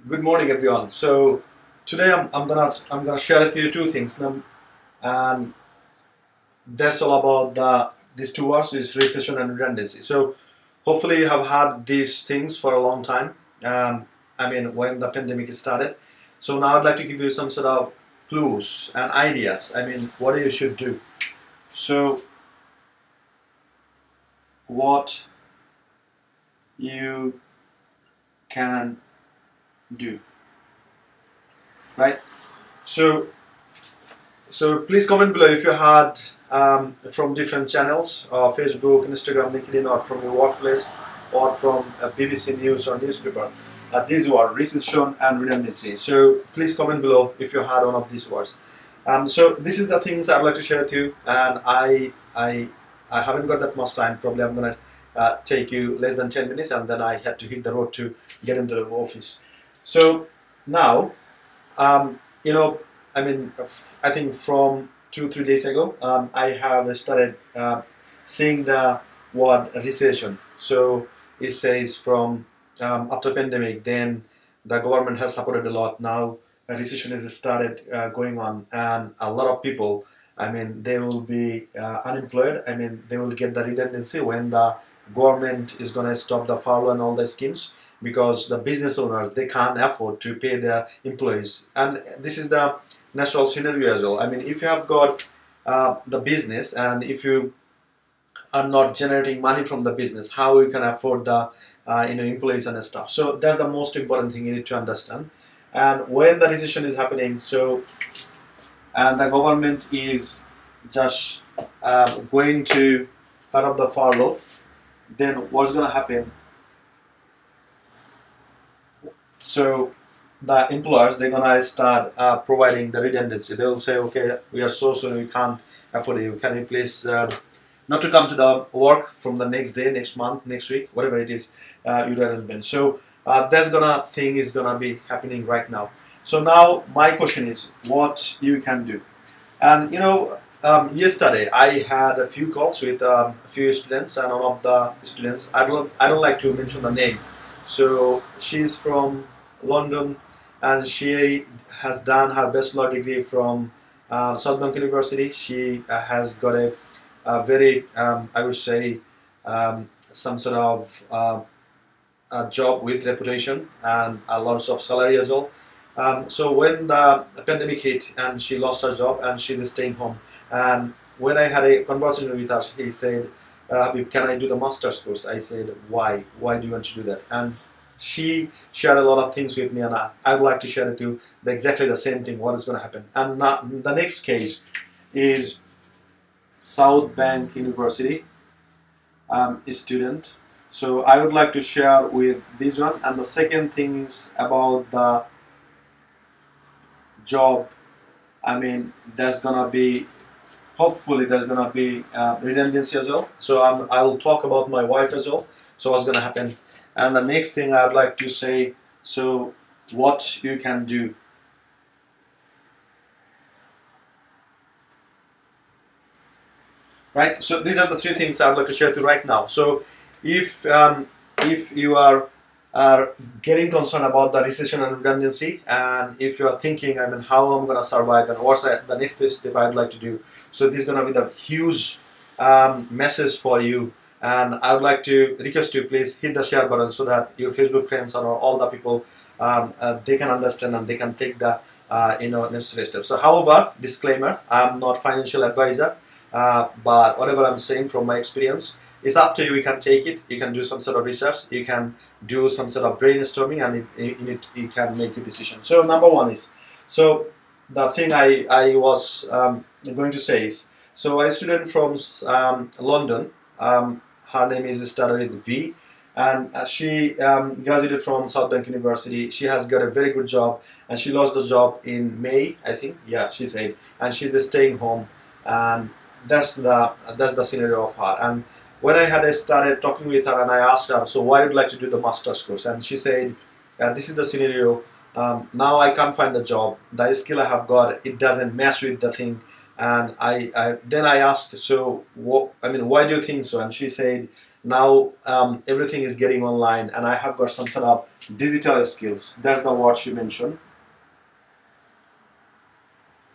Good morning, everyone. So today I'm gonna share with you two things, and that's all about these two words is recession and redundancy. So hopefully you have had these things for a long time. I mean, when the pandemic started. So now I'd like to give you some sort of clues and ideas. I mean, what you should do. So what you can do, right? So So please comment below if you had from different channels, Facebook, Instagram, LinkedIn, or from your workplace, or from BBC News or newspaper. These were recession and redundancy. So please comment below if you had one of these words. So this is the things I'd like to share with you, and I haven't got that much time. Probably I'm gonna take you less than 10 minutes, and then I had to hit the road to get into the office. So now, you know, I mean, I think from 2 3 days ago, I have started seeing the word recession. So it says from after pandemic, then the government has supported a lot. Now a recession has started going on, and a lot of people, I mean, they will be unemployed. I mean, they will get the redundancy when the government is going to stop the furlough and all the schemes, because the business owners, they can't afford to pay their employees. And this is the natural scenario as well. I mean, if you have got the business, and if you are not generating money from the business, how you can afford the employees and stuff. So that's the most important thing you need to understand. And when the recession is happening, so and the government is just going to cut off the furlough, then what's going to happen? So the employers, they're gonna start providing the redundancy. They'll say, okay, we are so sorry, we can't afford you. Can you please not to come to the work from the next day, next month, next week, whatever it is, your arrangement. So that's gonna thing is gonna be happening right now. So now my question is, what you can do? And yesterday I had a few calls with a few students, and one of the students, I don't like to mention the name. So she's from London, and she has done her bachelor degree from Southbank University. She has got a very, I would say, some sort of a job with reputation and a lot of salary as well. So when the pandemic hit and she lost her job and she's staying home, and when I had a conversation with her, he said, Habib, can I do the master's course? I said, why? Why do you want to do that? And she shared a lot of things with me, and I would like to share with you exactly the same thing, what is going to happen. And now, the next case is South Bank University student. So I would like to share with this one. And the second thing is about the job. I mean, there's gonna be, hopefully there's gonna be redundancy as well. So I'll talk about my wife as well. So what's gonna happen? And the next thing I'd like to say, so what you can do. Right? So these are the three things I'd like to share to you right now. So if you are getting concerned about the recession and redundancy, and if you are thinking, I mean, how I'm gonna survive and what's the next step I'd like to do. So this is gonna be the huge message for you. And I would like to request you, please hit the share button so that your Facebook friends or all the people they can understand and they can take the necessary steps. So, however, disclaimer: I'm not financial advisor, but whatever I'm saying from my experience, it's up to you. You can take it. You can do some sort of research. You can do some sort of brainstorming, and you can make a decision. So, number one is, so the thing I was going to say is, so a student from London. Her name is started with V, and she graduated from Southbank University. She has got a very good job, and she lost the job in May, I think. Yeah, she said, and she's staying home, and that's the scenario of her. And when I had started talking with her, and I asked her, so why would you like to do the master's course? And she said, this is the scenario. Now I can't find the job. The skill I have got, it doesn't match with the thing. And then I asked, so what, I mean, why do you think so? And she said, now everything is getting online, and I have got some sort of digital skills. That's the word she mentioned.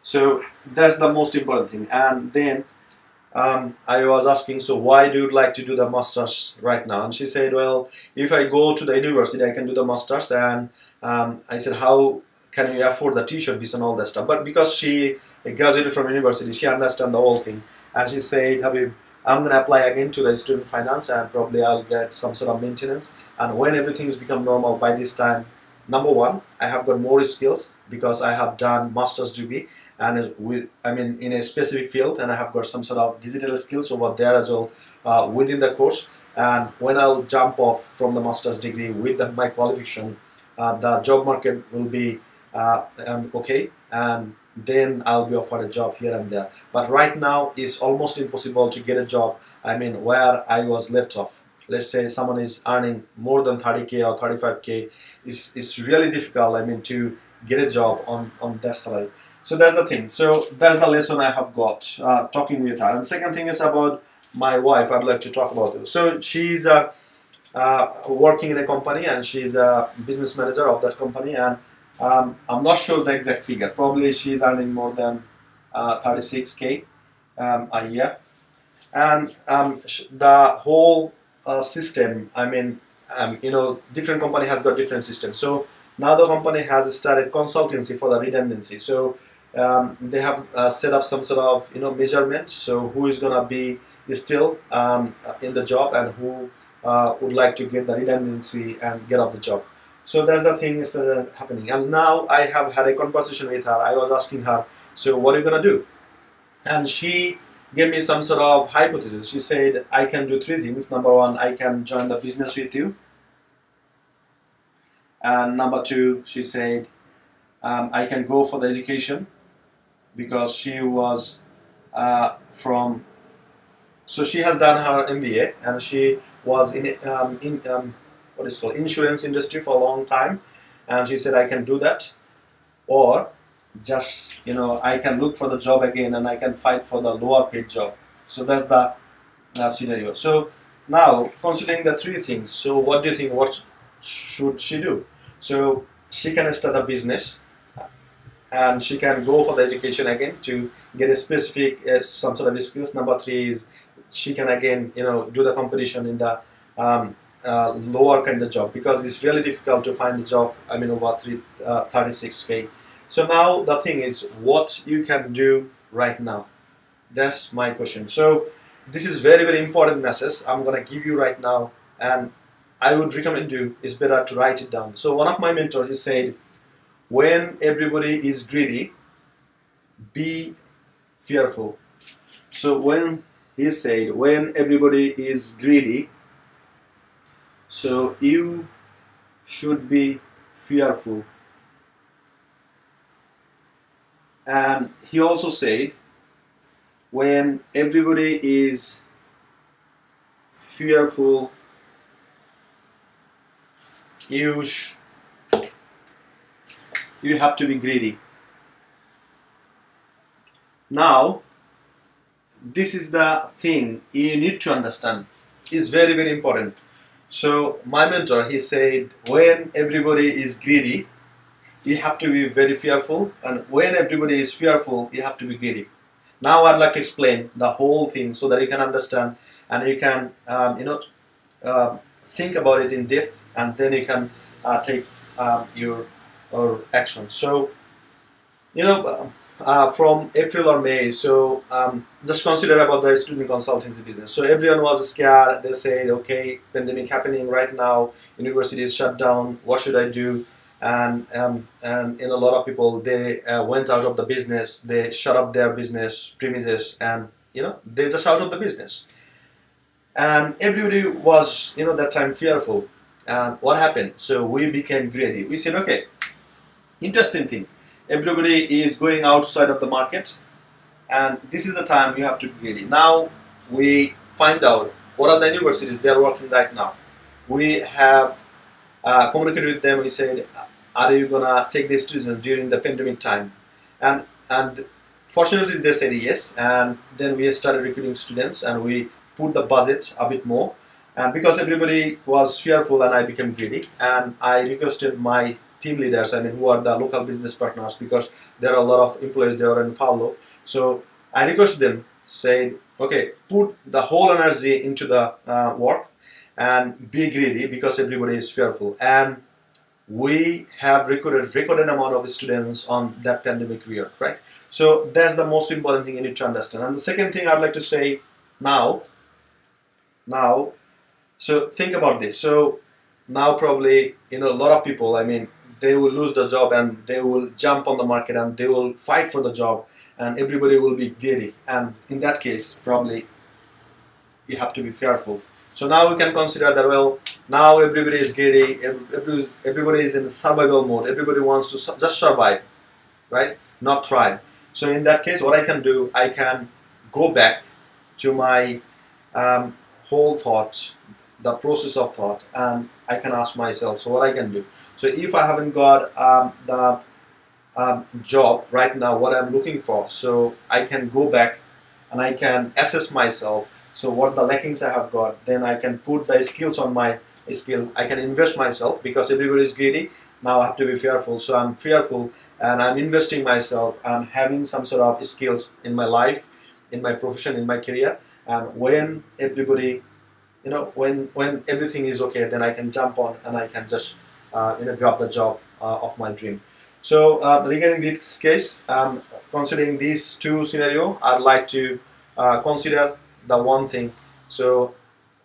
So that's the most important thing. And then I was asking, so why do you like to do the masters right now? And she said, well, if I go to the university, I can do the masters. And I said, how can you afford the tuition fees and all that stuff? But because she graduated from university, she understands the whole thing. And she said, Habib, I'm going to apply again to the student finance, and probably I'll get some sort of maintenance. And when everything's become normal, by this time, number one, I have got more skills because I have done master's degree and in a specific field, and I have got some sort of digital skills over there as well within the course. And when I'll jump off from the master's degree with my qualification, the job market will be okay, and then I'll be offered a job here and there. But right now it's almost impossible to get a job, where I was left off. Let's say someone is earning more than 30k or 35k, it's really difficult, to get a job on that salary. So that's the thing. So that's the lesson I have got talking with her. And second thing is about my wife. I'd like to talk about it. So she's working in a company, and she's a business manager of that company, and I'm not sure the exact figure. Probably she's earning more than 36k a year. And the whole system, different company has got different systems. So now the company has started consultancy for the redundancy. So they have set up some sort of measurement. So who is gonna be still in the job, and who would like to get the redundancy and get off the job. So that's the thing is happening. And now I have had a conversation with her. I was asking her, so what are you gonna do? And she gave me some sort of hypothesis. She said, I can do three things. Number one, I can join the business with you. And number two, she said, I can go for the education, because she was so she has done her MBA, and she was in what is called insurance industry for a long time. And she said, I can do that, or just I can look for the job again, and I can fight for the lower paid job. So that's the scenario. So now, considering the three things, so what do you think, what should she do? So she can start a business, and she can go for the education again to get a specific some sort of skills. Number three is she can again do the competition in the lower kind of job, because it's really difficult to find a job over 36k. So now the thing is, what you can do right now. That's my question. So this is very, very important message I'm gonna give you right now, and I would recommend you it's better to write it down. So one of my mentors, he said, when everybody is greedy, be fearful. So when he said, when everybody is greedy, so you should be fearful. And he also said, when everybody is fearful, you have to be greedy. Now, this is the thing you need to understand. It's very, very important. So my mentor, he said, when everybody is greedy, you have to be very fearful, and when everybody is fearful, you have to be greedy. Now I'd like to explain the whole thing so that you can understand, and you can think about it in depth, and then you can take your action. So from April or May, so just consider about the student consultancy business. So everyone was scared. They said, okay, pandemic happening right now, university is shut down, what should I do? And a lot of people, they went out of the business, they shut up their business premises, and they just out of the business. And everybody was that time fearful. And what happened? So we became greedy. We said, okay, interesting thing, everybody is going outside of the market, and this is the time you have to be greedy. Now we find out what are the universities they are working right now. We have communicated with them. We said, are you gonna take the students during the pandemic time? And fortunately they said yes, and then we started recruiting students, and we put the budget a bit more, And because everybody was fearful and I became greedy, and I requested my team leaders, I mean who are the local business partners, because there are a lot of employees they are in follow. So I requested them, said, okay, put the whole energy into the work and be greedy because everybody is fearful. And we have recorded amount of students on that pandemic period, right? So that's the most important thing you need to understand. And the second thing I'd like to say now, so think about this. So now probably, you know, a lot of people, I mean, they will lose the job and they will jump on the market and they will fight for the job and everybody will be greedy. And in that case, probably you have to be fearful. So now we can consider that, well, now everybody is greedy, everybody is in survival mode, everybody wants to just survive, right? Not thrive. So in that case, what I can do, I can go back to my whole thought, the process of thought, and I can ask myself, so what I can do. So if I haven't got the job right now, what I'm looking for, so I can go back and I can assess myself. So what the lackings I have got, then I can put the skills on my skill. I can invest myself because everybody is greedy. Now I have to be fearful. So I'm fearful and I'm investing myself and having some sort of skills in my life, in my profession, in my career. And when everybody, you know, when everything is okay, then I can jump on and I can just you know, grab the job of my dream. So regarding this case, considering these two scenarios, I'd like to consider the one thing. So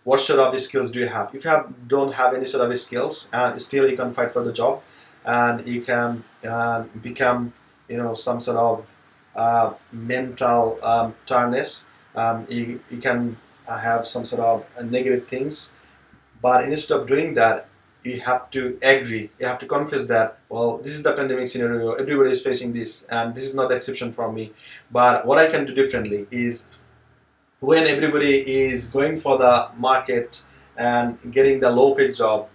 what sort of skills do you have? If you don't have any sort of skills, still you can fight for the job and you can become, you know, some sort of mental tiredness. You can have some sort of negative things, but instead of doing that, you have to agree, you have to confess that, well, this is the pandemic scenario, everybody is facing this and this is not the exception for me. But what I can do differently is, when everybody is going for the market and getting the low paid job,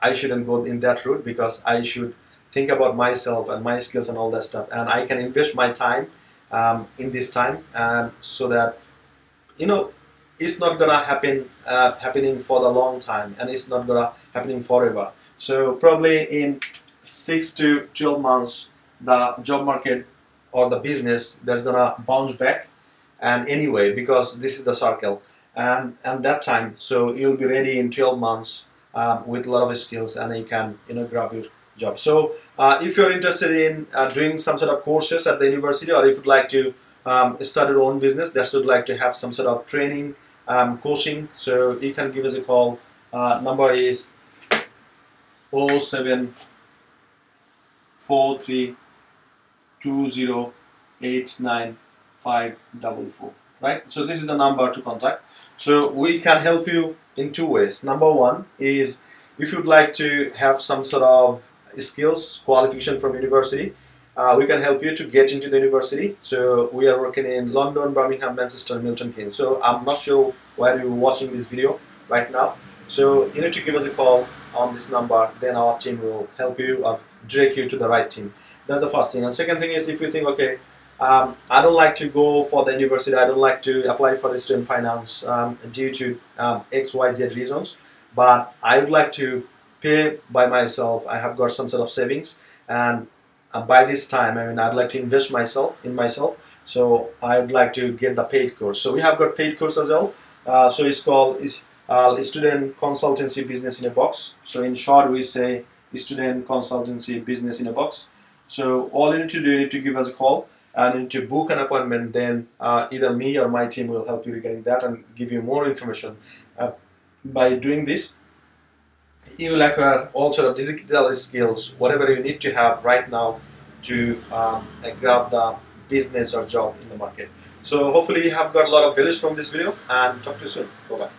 I shouldn't go in that route, because I should think about myself and my skills and all that stuff, and I can invest my time in this time, and so that, you know, it's not gonna happen happening for the long time, and it's not gonna happening forever. So probably in 6 to 12 months, the job market or the business that's gonna bounce back. And anyway, because this is the circle, and that time, so you'll be ready in 12 months with a lot of skills, and you can, you know, grab your job. So if you're interested in doing some sort of courses at the university, or if you'd like to start your own business that would like to have some sort of training, coaching, so you can give us a call. Number is 0743208954, right? So this is the number to contact. So we can help you in two ways. Number one is, if you'd like to have some sort of skills qualification from university, we can help you to get into the university. So we are working in London, Birmingham, Manchester, Milton Keynes. So I'm not sure where you're watching this video right now. So you need to give us a call on this number, then our team will help you or direct you to the right team. That's the first thing. And second thing is, if you think, okay, I don't like to go for the university, I don't like to apply for the student finance due to XYZ reasons, but I would like to pay by myself. I have got some sort of savings, and by this time, I mean, I'd like to invest in myself. So I would like to get the paid course. So we have got paid course as well. So it's called Student Consultancy Business in a Box. So in short, we say Student Consultancy Business in a Box. So all you need to do, you need to give us a call and you need to book an appointment. Then either me or my team will help you regarding that and give you more information. By doing this, you will acquire all sort of digital skills, whatever you need to have right now to grab the business or job in the market. So hopefully you have got a lot of values from this video, and talk to you soon. Bye bye.